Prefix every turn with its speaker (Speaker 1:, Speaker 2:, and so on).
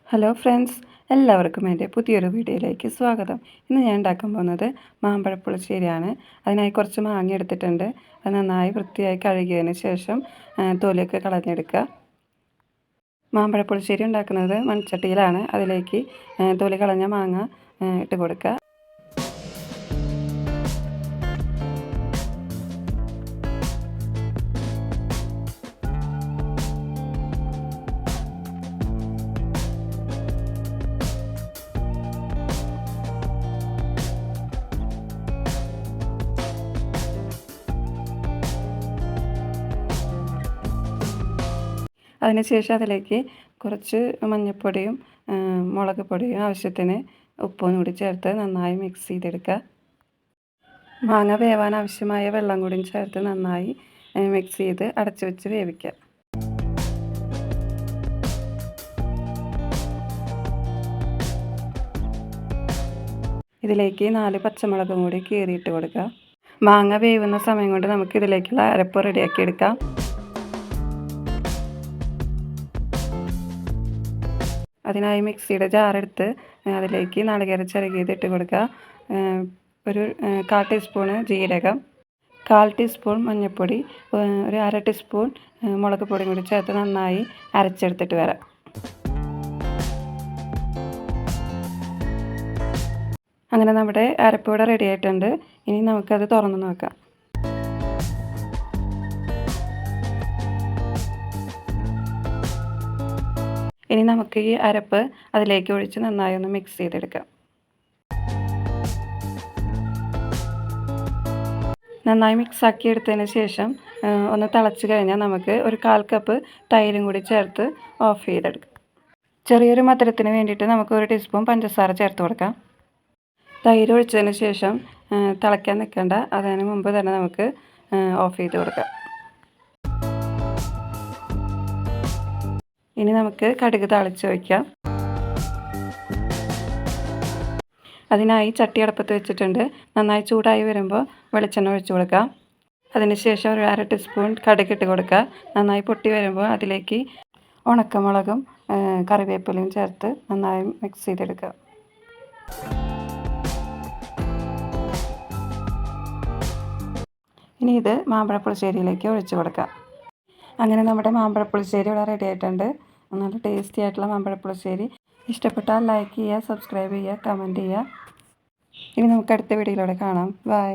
Speaker 1: Hello friends, എല്ലാവർക്കും എൻ്റെ പുതിയൊരു വീഡിയോയിലേക്ക് സ്വാഗതം. ഇന്ന് ഞാൻ ഉണ്ടാക്കാൻ പോകുന്നത് മാമ്പഴപ്പുളിശ്ശേരിയാണ്. അതിനായി കുറച്ച് മാങ്ങ എടുത്തിട്ടുണ്ട്. അത് നന്നായി വൃത്തിയായി കഴുകിയതിന് ശേഷം തൊലിയൊക്കെ കളഞ്ഞെടുക്കുക. മാമ്പഴപ്പുളിശ്ശേരി ഉണ്ടാക്കുന്നത് മൺചട്ടിയിലാണ്. അതിലേക്ക് തൊലി കളഞ്ഞ മാങ്ങ ഇട്ട് കൊടുക്കുക. അതിനുശേഷം അതിലേക്ക് കുറച്ച് മഞ്ഞൾപ്പൊടിയും മുളക് പൊടിയും ആവശ്യത്തിന് ഉപ്പും കൂടി ചേർത്ത് നന്നായി മിക്സ് ചെയ്തെടുക്കുക. മാങ്ങ വേവാൻ ആവശ്യമായ വെള്ളം കൂടി ചേർത്ത് നന്നായി മിക്സ് ചെയ്ത് അടച്ചു വെച്ച് വേവിക്കുക. ഇതിലേക്ക് 4 പച്ചമുളകും കൂടി കീറിയിട്ട് കൊടുക്കുക. മാങ്ങ വേവുന്ന സമയം കൊണ്ട് നമുക്ക് ഇതിലേക്കുള്ള അരപ്പ് റെഡിയാക്കി എടുക്കാം. അതിനായി മിക്സിയുടെ ജാറെടുത്ത് അതിലേക്ക് നാളികേര ചിരകിയത് ഇട്ട് കൊടുക്കുക. ഒരു 1/4 ടീസ്പൂണ് ജീരകം, 1/4 ടീസ്പൂൺ മഞ്ഞൾപ്പൊടി, ഒരു 1/2 ടീസ്പൂൺ മുളക് പൊടിയും കൂടി ചേർത്ത് നന്നായി അരച്ചെടുത്തിട്ട് വരാം. അങ്ങനെ നമ്മുടെ അരപ്പ് ഇവിടെ റെഡി ആയിട്ടുണ്ട്. ഇനി നമുക്കത് തുറന്ന് നോക്കാം. ഇനി നമുക്ക് ഈ അരപ്പ് അതിലേക്ക് ഒഴിച്ച് നന്നായി ഒന്ന് മിക്സ് ചെയ്തെടുക്കാം. നന്നായി മിക്സാക്കി എടുത്തതിന് ശേഷം ഒന്ന് തിളച്ച് കഴിഞ്ഞാൽ നമുക്ക് ഒരു 1/4 കപ്പ് തൈരും കൂടി ചേർത്ത് ഓഫ് ചെയ്തെടുക്കാം. ചെറിയൊരു മധുരത്തിന് വേണ്ടിയിട്ട് നമുക്ക് 1 ടീസ്പൂൺ പഞ്ചസാര ചേർത്ത് കൊടുക്കാം. തൈര് ഒഴിച്ചതിന് ശേഷം തിളയ്ക്കാൻ നിൽക്കേണ്ട, അതിന് മുമ്പ് തന്നെ നമുക്ക് ഓഫ് ചെയ്ത് കൊടുക്കാം. ഇനി നമുക്ക് കടുക് താളിച്ച് വയ്ക്കാം. അതിനായി ചട്ടി അടുപ്പത്ത് വെച്ചിട്ടുണ്ട്. നന്നായി ചൂടായി വരുമ്പോൾ വെളിച്ചെണ്ണ ഒഴിച്ചു കൊടുക്കാം. അതിനുശേഷം ഒരു 1/2 ടീസ്പൂൺ കടുക് ഇട്ട് കൊടുക്കുക. നന്നായി പൊട്ടി വരുമ്പോൾ അതിലേക്ക് ഉണക്കമുളകും കറിവേപ്പിലയും ചേർത്ത് നന്നായി മിക്സ് ചെയ്തെടുക്കുക. ഇനി ഇത് മാമ്പഴപ്പുളിശ്ശേരിയിലേക്ക് ഒഴിച്ചു കൊടുക്കാം. അങ്ങനെ നമ്മുടെ മാമ്പഴപ്പുളിശ്ശേരി ഇവിടെ റെഡി ആയിട്ടുണ്ട്. നല്ല ടേസ്റ്റി ആയിട്ടുള്ള മാമ്പഴപ്പുളിശ്ശേരി. ഇഷ്ടപ്പെട്ടാൽ ലൈക്ക് ചെയ്യുക, സബ്സ്ക്രൈബ് ചെയ്യുക, കമൻറ്റ് ചെയ്യുക. ഇനി നമുക്ക് അടുത്ത വീഡിയോയിലൂടെ കാണാം. ബൈ.